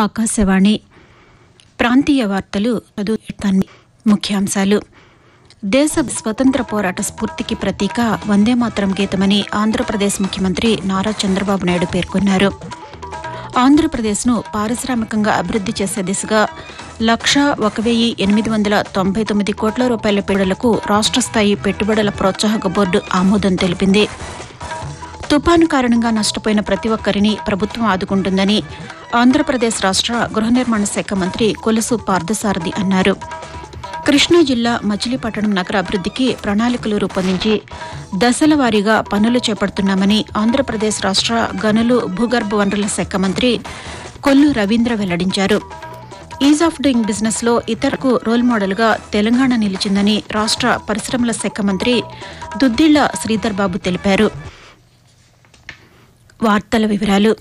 ఆకాశవాణి ప్రాంతీయ వార్తలు చదువుతాను. ముఖ్యాంశాలు. దేశ స్వతంత్ర పోరాట స్ఫూర్తికి ప్రతీక వందే మాతరం గీతమని ఆంధ్రప్రదేశ్ ముఖ్యమంత్రి నారా చంద్రబాబు నాయుడు పేర్కొన్నారు. ఆంధ్రప్రదేశ్ను పారిశ్రామికంగా అభివృద్ది చేసే దిశగా 1,01,899 కోట్ల రూపాయల పెట్టుబడులకు రాష్ట్ర స్థాయి పెట్టుబడుల ప్రోత్సాహక బోర్డు ఆమోదం తెలిపింది. తుపాను కారణంగా నష్టపోయిన ప్రతి ఒక్కరిని ప్రభుత్వం ఆదుకుంటుందని ఆంధ్రప్రదేశ్ రాష్ట్ర గృహ నిర్మాణ శాఖ మంత్రి కొలుసు పార్థసారథి అన్నారు. కృష్ణా జిల్లా మచిలీపట్నం నగర అభివృద్దికి ప్రణాళికలు రూపొందించి దశల వారీగా పనులు చేపడుతున్నామని ఆంధ్రప్రదేశ్ రాష్ట్ర గనులు భూగర్భ వనరుల శాఖ మంత్రి కొల్లు రవీంద్ర వెల్లడించారు. ఈజ్ ఆఫ్ డూయింగ్ బిజినెస్ లో ఇతరులకు రోల్ మోడల్గా తెలంగాణ నిలిచిందని రాష్ట్ర పరిశ్రమల శాఖ మంత్రి దుద్దిళ్ల శ్రీధర్ బాబు తెలిపారు. వార్తల వివరాలు.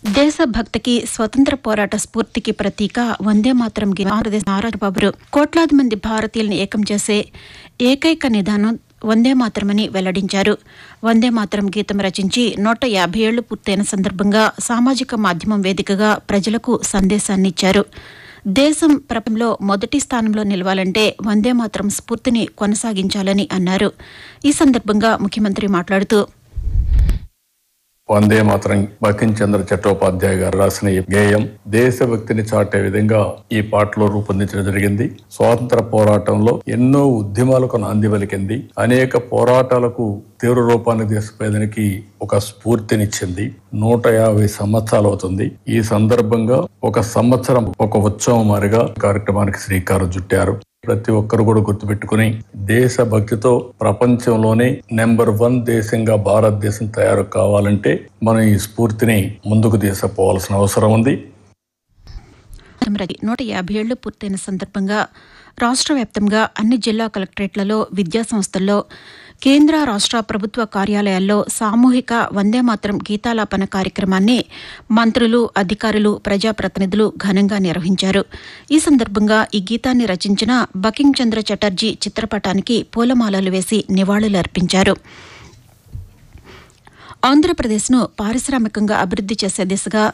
దేశభక్తికి స్వతంత్ర పోరాట స్ఫూర్తికి ప్రతీక వందే మాతరం ఆంధ్రప్రదేశ్ నారా చంద్రబాబు కోట్లాది మంది భారతీయులను ఏకం చేసే ఏకైక నిదానం వందే మాతరమని వెల్లడించారు. వందే మాతరం గీతం రచించి 150 ఏళ్లు పూర్తయిన సందర్భంగా సామాజిక మాధ్యమం వేదికగా ప్రజలకు సందేశాన్నిచ్చారు. దేశం ప్రపంచంలో మొదటి స్థానంలో నిలవాలంటే వందే మాతరం స్ఫూర్తిని కొనసాగించాలని అన్నారు. ఈ సందర్భంగా ముఖ్యమంత్రి మాట్లాడుతూ, వందే మాతరం బంకిం చంద్ర చట్టోపాధ్యాయ గారు రాసిన ఈ గేయం దేశభక్తిని చాటే విధంగా ఈ పాటలో రూపొందించడం జరిగింది. స్వాతంత్ర పోరాటంలో ఎన్నో ఉద్యమాలకు నాంది పలికింది. అనేక పోరాటాలకు తీవ్ర రూపాన్ని తీసుకుపోయేదానికి ఒక స్ఫూర్తినిచ్చింది. 150 సంవత్సరాలు అవుతుంది. ఈ సందర్భంగా ఒక సంవత్సరం ఒక ఉత్సవం మారిగా కార్యక్రమానికి శ్రీకారం చుట్టారు. ప్రతి ఒక్కరు కూడా గుర్తుపెట్టుకుని దేశభక్తితో ప్రపంచంలోనే నెంబర్ 1 దేశంగా భారతదేశం తయారు కావాలంటే మనం ఈ స్ఫూర్తిని ముందుకు తీసుకుపోవాల్సిన అవసరం ఉంది. 150 ఏళ్లు పూర్తయిన సందర్భంగా రాష్ట్ర వ్యాప్తంగా అన్ని జిల్లా కలెక్టరేట్లలో, విద్యా సంస్థల్లో, కేంద్ర రాష్ట్ర ప్రభుత్వ కార్యాలయాల్లో సామూహిక వందే మాతరం గీతాలాపన కార్యక్రమాన్ని మంత్రులు, అధికారులు, ప్రజాప్రతినిధులు ఘనంగా నిర్వహించారు. ఈ సందర్భంగా ఈ గీతాన్ని రచించిన బంకిం చంద్ర చటర్జీ చిత్రపటానికి పూలమాలలు వేసి నివాళులర్పించారు. ఆంధ్రప్రదేశ్ను పారిశ్రామికంగా అభివృద్ది చేసే దిశగా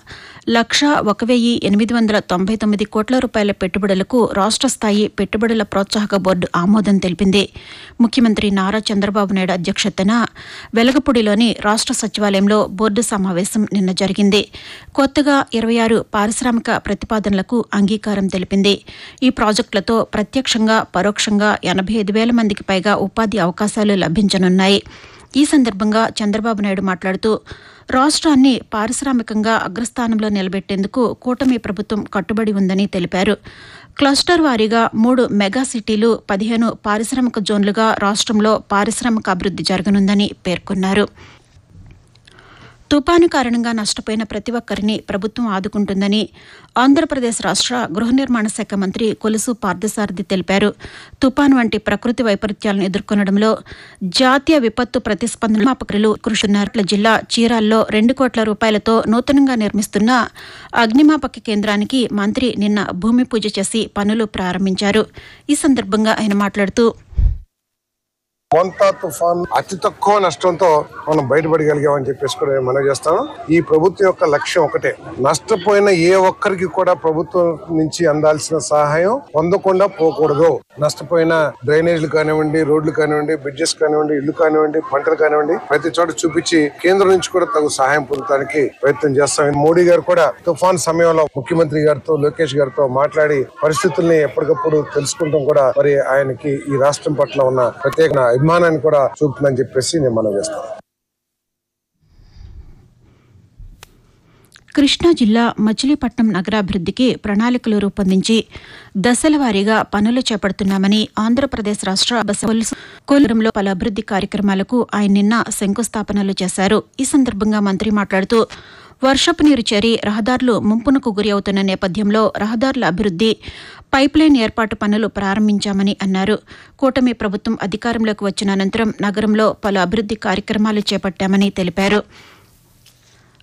1,01,899 కోట్ల రూపాయల పెట్టుబడులకు రాష్ట్ర స్థాయి పెట్టుబడుల ప్రోత్సాహక బోర్డు ఆమోదం తెలిపింది. ముఖ్యమంత్రి నారా చంద్రబాబు నాయుడు అధ్యక్షతన వెలగపూడిలోని రాష్ట్ర సచివాలయంలో బోర్డు సమావేశం నిన్న జరిగింది. కొత్తగా 26 పారిశ్రామిక ప్రతిపాదనలకు అంగీకారం తెలిపింది. ఈ ప్రాజెక్టులతో ప్రత్యక్షంగా, పరోక్షంగా 85,000 మందికి పైగా ఉపాధి అవకాశాలు లభించనున్నాయి. ఈ సందర్భంగా చంద్రబాబు నాయుడు మాట్లాడుతూ, రాష్ట్రాన్ని పారిశ్రామికంగా అగ్రస్థానంలో నిలబెట్టేందుకు కూటమి ప్రభుత్వం కట్టుబడి ఉందని తెలిపారు. క్లస్టర్ వారీగా 3 మెగా సిటీలు, 15 పారిశ్రామిక జోన్లుగా రాష్ట్రంలో పారిశ్రామిక అభివృద్ది జరగనుందని పేర్కొన్నారు. తుపాను కారణంగా నష్టపోయిన ప్రతి ఒక్కరిని ప్రభుత్వం ఆదుకుంటుందని ఆంధ్రప్రదేశ్ రాష్ట్ర గృహ నిర్మాణ శాఖ మంత్రి కొలుసు పార్థసారథి తెలిపారు. తుపాను వంటి ప్రకృతి వైపరీత్యాలను ఎదుర్కొనడంలో జాతీయ విపత్తు ప్రతిస్పందన కృష్ణా జిల్లా చీరాల్లో 2 కోట్ల రూపాయలతో నూతనంగా నిర్మిస్తున్న అగ్నిమాపక కేంద్రానికి మంత్రి నిన్న భూమి పూజ చేసి పనులు ప్రారంభించారు. ఈ సందర్భంగా ఆయన మాట్లాడుతూ, మోంతా తుఫాన్ అతి తక్కువ నష్టంతో మనం బయటపడగలిగామని చెప్పేసి కూడా మనం చేస్తాం. ఈ ప్రభుత్వం యొక్క లక్ష్యం ఒకటే, నష్టపోయిన ఏ ఒక్కరికి కూడా ప్రభుత్వం నుంచి అందాల్సిన సహాయం పొందకుండా పోకూడదు. నష్టపోయిన డ్రైనేజ్లు కానివ్వండి, రోడ్లు కానివ్వండి, బ్రిడ్జెస్ కానివ్వండి, ఇళ్లు కానివ్వండి, పంటలు కానివ్వండి, ప్రతి చోట చూపించి కేంద్రం నుంచి కూడా తగు సహాయం పొందడానికి ప్రయత్నం చేస్తాం. మోడీ గారు కూడా తుఫాన్ సమయంలో ముఖ్యమంత్రి గారితో, లోకేష్ గారితో మాట్లాడి పరిస్థితుల్ని ఎప్పటికప్పుడు తెలుసుకుంటాం కూడా మరి ఆయనకి ఈ రాష్ట్రం పట్ల ఉన్న ప్రత్యేక అభిమానాన్ని కూడా చూపుతుందని చెప్పేసి నేను మనం చేస్తాను. కృష్ణా జిల్లా మచిలీపట్నం నగరాభివృద్దికి ప్రణాళికలు రూపొందించి దశల వారీగా పనులు చేపడుతున్నామని ఆంధ్రప్రదేశ్ రాష్ట్ర కొల్లూరులో పలు అభివృద్ది కార్యక్రమాలకు ఆయన నిన్న శంకుస్థాపనలు చేశారు. ఈ సందర్భంగా మంత్రి మాట్లాడుతూ, వర్షపు నీరు చేరి రహదారులు ముంపునకు గురి అవుతున్న నేపథ్యంలో రహదారుల అభివృద్ది, పైప్లైన్ ఏర్పాటు పనులు ప్రారంభించామని అన్నారు. కూటమి ప్రభుత్వం అధికారంలోకి వచ్చిన అనంతరం నగరంలో పలు అభివృద్ది కార్యక్రమాలు చేపట్టామని తెలిపారు.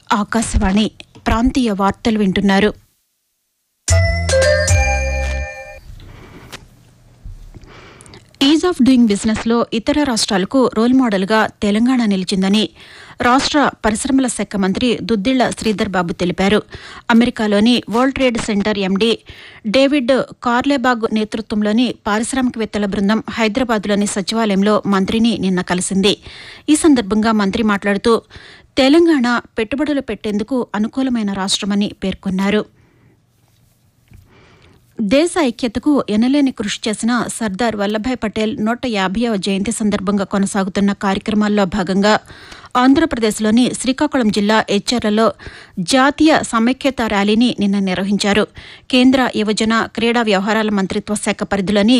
ఆకాశవాణి ప్రాంతీయ వార్తలు వింటున్నారు. ఈజ్ ఆఫ్ డూయింగ్ బిజినెస్లో ఇతర రాష్ట్రాలకు రోల్ మోడల్గా తెలంగాణ నిలిచిందని రాష్ట్ర పరిశ్రమల శాఖ మంత్రి దుద్దిళ్ల శ్రీధర్ బాబు తెలిపారు. అమెరికాలోని world trade center MD David Carlebach నేతృత్వంలోని పారిశ్రామికవేత్తల బృందం హైదరాబాద్లోని సచివాలయంలో మంత్రిని నిన్న కలిసింది. ఈ సందర్భంగా మంత్రి మాట్లాడుతూ తెలంగాణ పెట్టుబడులు పెట్టేందుకు అనుకూలమైన రాష్ట్రమని పేర్కొన్నారు. దేశ ఐక్యతకు ఎనలేని కృషి చేసిన సర్దార్ వల్లభాయ్ పటేల్ 150వ జయంతి సందర్భంగా కొనసాగుతున్న కార్యక్రమాల్లో భాగంగా ఆంధ్రప్రదేశ్లోని శ్రీకాకుళం జిల్లా ఎచ్చెర్లలో జాతీయ సమైక్యత ర్యాలీని నిన్న నిర్వహించారు. కేంద్ర యువజన క్రీడా వ్యవహారాల మంత్రిత్వ శాఖ పరిధిలోని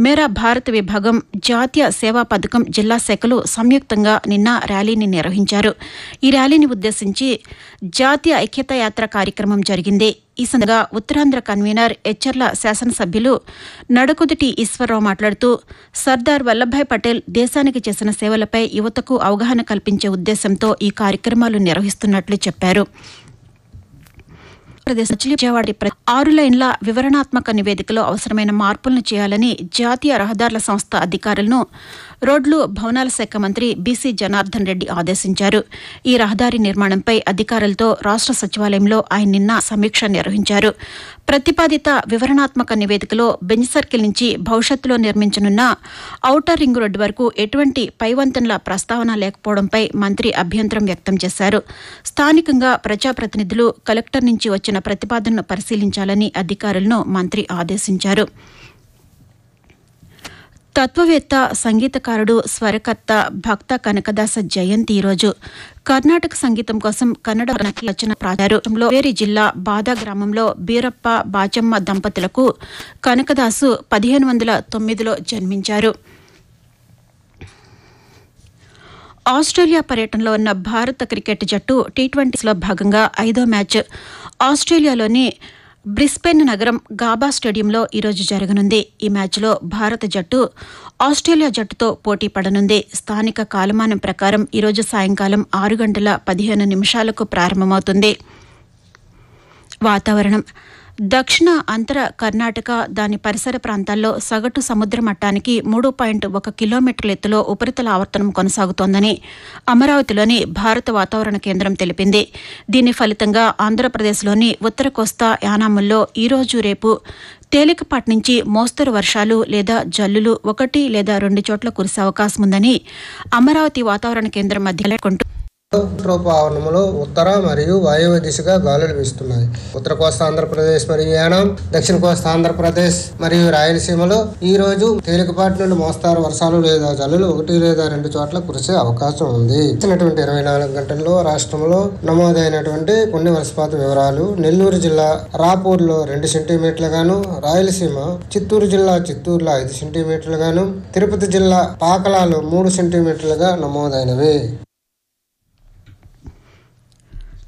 మేరా భారత్ విభాగం, జాతీయ సేవా పథకం జిల్లా శాఖలు సంయుక్తంగా నిన్న ర్యాలీని నిర్వహించారు. ఈ ర్యాలీని ఉద్దేశించి జాతీయ ఐక్యతా యాత్ర కార్యక్రమం జరిగింది. ఈ సందర్భంగా ఉత్తరాంధ్ర కన్వీనర్ ఎచ్చెర్ల శాసనసభ్యులు నడకుదుటి ఈశ్వరరావు మాట్లాడుతూ సర్దార్ వల్లభాయ్ పటేల్ దేశానికి చేసిన సేవలపై యువతకు అవగాహన కల్పించే ఉద్దేశంతో ఈ కార్యక్రమాలు నిర్వహిస్తున్నట్లు చెప్పారు. విజయవాడ 6 లైన్ల వివరణాత్మక నివేదికలో అవసరమైన మార్పులను చేయాలని జాతీయ రహదారుల సంస్థ అధికారులను రోడ్లు భవనాల శాఖ మంత్రి బీసీ జనార్దన్ రెడ్డి ఆదేశించారు. ఈ రహదారి నిర్మాణంపై అధికారులతో రాష్ట్ర సచివాలయంలో ఆయన నిన్న సమీక్ష నిర్వహించారు. ప్రతిపాదిత వివరణాత్మక నివేదికలో బెంజ్ సర్కిల్ నుంచి భవిష్యత్తులో నిర్మించనున్న ఔటర్ రింగ్ రోడ్డు వరకు ఎటువంటి పైవంతెనల ప్రస్తావన లేకపోవడంపై మంత్రి అభ్యంతరం వ్యక్తం చేశారు. స్థానికంగా ప్రజాప్రతినిధులు కలెక్టర్ నుంచి వచ్చిన ప్రతిపాదనను పరిశీలించాలని అధికారులను మంత్రి ఆదేశించారు. తత్వవేత్త, సంగీతకారుడు, స్వరకర్త భక్త కనకదాస జయంతి ఈరోజు. కర్ణాటక సంగీతం కోసం కన్నడ రచన ప్రాచారు. వేరి జిల్లా బాదా గ్రామంలో బీరప్ప బాచమ్మ దంపతులకు కనకదాసు 1509లో జన్మించారు. ఆస్ట్రేలియా పర్యటనలో ఉన్న భారత క్రికెట్ జట్టు టీ20లో భాగంగా 5వ మ్యాచ్ ఆస్ట్రేలియాలోని బ్రిస్బెన్ నగరం గాబా స్టేడియంలో ఈరోజు జరగనుంది. ఈ మ్యాచ్లో భారత జట్టు ఆస్ట్రేలియా జట్టుతో పోటీ పడనుంది. స్థానిక కాలమానం ప్రకారం ఈరోజు సాయంకాలం 6:15 ప్రారంభమవుతుంది. వాతావరణం. దక్షిణ అంతర కర్ణాటక, దాని పరిసర ప్రాంతాల్లో సగటు సముద్ర మట్టానికి 3.1 కిలోమీటర్ల ఎత్తులో ఉపరితల ఆవర్తనం కొనసాగుతోందని అమరావతిలోని భారత వాతావరణ కేంద్రం తెలిపింది. దీని ఫలితంగా ఆంధ్రప్రదేశ్లోని ఉత్తర కోస్తా, యానాముల్లో ఈరోజు రేపు తేలికపాటి నుంచి మోస్తరు వర్షాలు లేదా జల్లులు 1 లేదా 2 చోట్ల కురిసే అవకాశం ఉందని అమరావతి వాతావరణ కేంద్రం మధ్య ఋతుపవనంలో ఉత్తర మరియు వాయువ్య దిశగా గాలులు వీస్తున్నాయి. ఉత్తర కోస్తా ఆంధ్రప్రదేశ్ మరియు యానాం, దక్షిణ కోస్తా ఆంధ్రప్రదేశ్ మరియు రాయలసీమలో ఈ రోజు తేలికపాటి నుండి మోస్తారు వర్షాలు లేదా జల్లులు 1 లేదా 2 చోట్ల కురిసే అవకాశం ఉంది. ఇచ్చినటువంటి 24 గంటల్లో రాష్ట్రంలో నమోదైనటువంటి కొన్ని వర్షపాత వివరాలు: నెల్లూరు జిల్లా రాపూర్లో 2 సెంటీమీటర్లు గాను, రాయలసీమ చిత్తూరు జిల్లా చిత్తూరులో 5 సెంటీమీటర్లు గాను, తిరుపతి జిల్లా పాకలాలో 3 సెంటీమీటర్లుగా నమోదైనవి.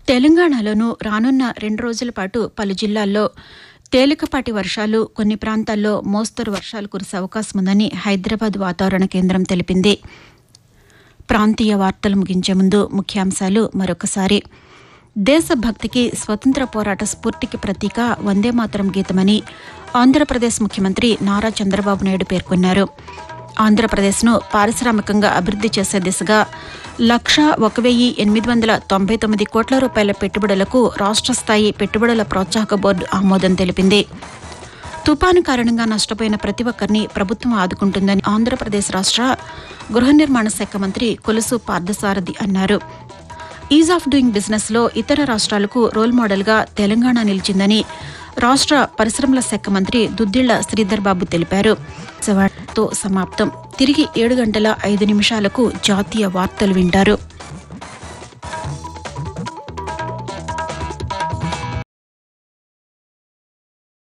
తెలంగాణలోనూ రానున్న 2 రోజుల పాటు పలు జిల్లాల్లో తేలికపాటి వర్షాలు, కొన్ని ప్రాంతాల్లో మోస్తరు వర్షాలు కురిసే అవకాశం ఉందని హైదరాబాద్ వాతావరణ కేంద్రం తెలిపింది. ప్రాంతీయ వార్తలు ముగించే ముందు ముఖ్యాంశాలు మరొకసారి. దేశభక్తికి, స్వతంత్ర పోరాట స్ఫూర్తికి ప్రతీక వందే మాతరం గీతమని ఆంధ్రప్రదేశ్ ముఖ్యమంత్రి నారా చంద్రబాబు నాయుడు పేర్కొన్నారు. ఆంధ్రప్రదేశ్ను పారిశ్రామికంగా అభివృద్ధి చేసే దిశగా 1,01,899 కోట్ల రూపాయల పెట్టుబడులకు రాష్ట్ర స్థాయి పెట్టుబడుల ప్రోత్సాహక బోర్డు ఆమోదం తెలిపింది. తుపాను కారణంగా నష్టపోయిన ప్రతి ఒక్కరిని ప్రభుత్వం ఆదుకుంటుందని ఆంధ్రప్రదేశ్ రాష్ట్ర గృహ నిర్మాణ శాఖ మంత్రి కొలుసు పార్థసారథి అన్నారు. ఈజ్ ఆఫ్ డూయింగ్ బిజినెస్లో ఇతర రాష్ట్రాలకు రోల్ మోడల్గా తెలంగాణ నిలిచిందని రాష్ట్ర పరిశ్రమల శాఖ మంత్రి దుద్దిళ్ల శ్రీధర్ బాబు తెలిపారు. సమాప్తం. తిరిగి 7:05 జాతీయ వార్తలు వింటారు.